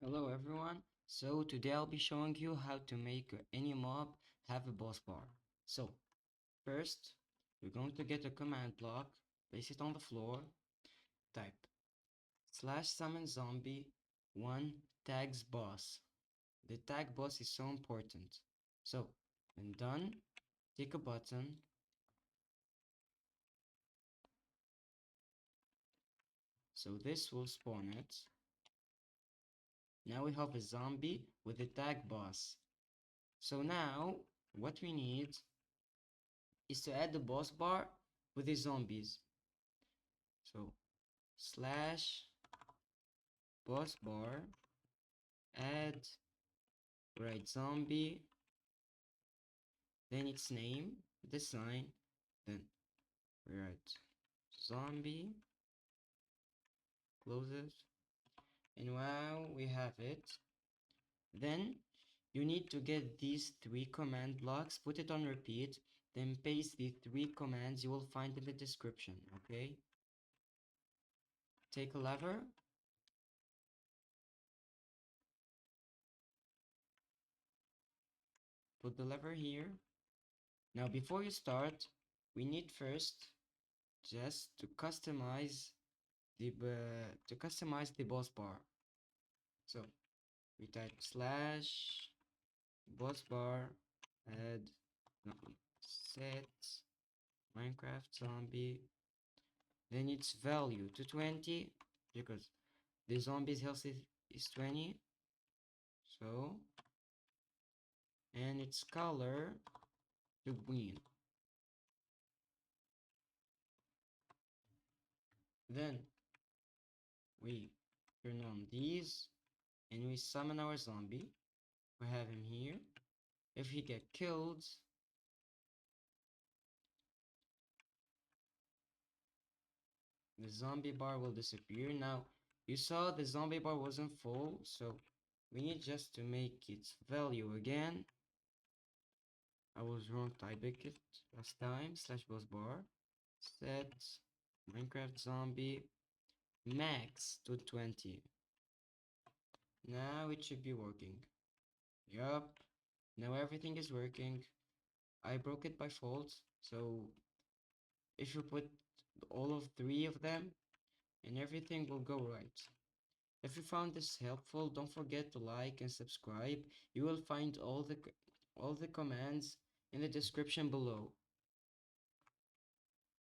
Hello everyone. So today I'll be showing you how to make any mob have a boss bar. So first, you're going to get a command block, place it on the floor, type /summon zombie 1 tags boss. The tag boss is so important. So when done, click a button. So this will spawn it. Now we have a zombie with a tag boss. So now what we need is to add the boss bar with the zombies. So slash boss bar add right zombie, then its name, the sign, then we write zombie, close it, and wow, we have it. Then you need to get these 3 command blocks, put it on repeat, then paste the 3 commands you will find in the description. Okay, take a lever, put the lever here. Now before you start, we need first just to customize the boss bar. So we type slash boss bar add no, set Minecraft zombie, then its value to 20 because the zombie's health is 20. So and its color to green. Then we turn on these and we summon our zombie. We have him here. If he get killed, the zombie bar will disappear. Now you saw the zombie bar wasn't full, so we need just to make its value again. I was wrong typing it last time. Slash boss bar set Minecraft zombie max to 20. Now it should be working. Yup, now everything is working. I broke it by fault, so if you put all of 3 of them and everything will go right. If you found this helpful, don't forget to like and subscribe. You will find all the commands in the description below.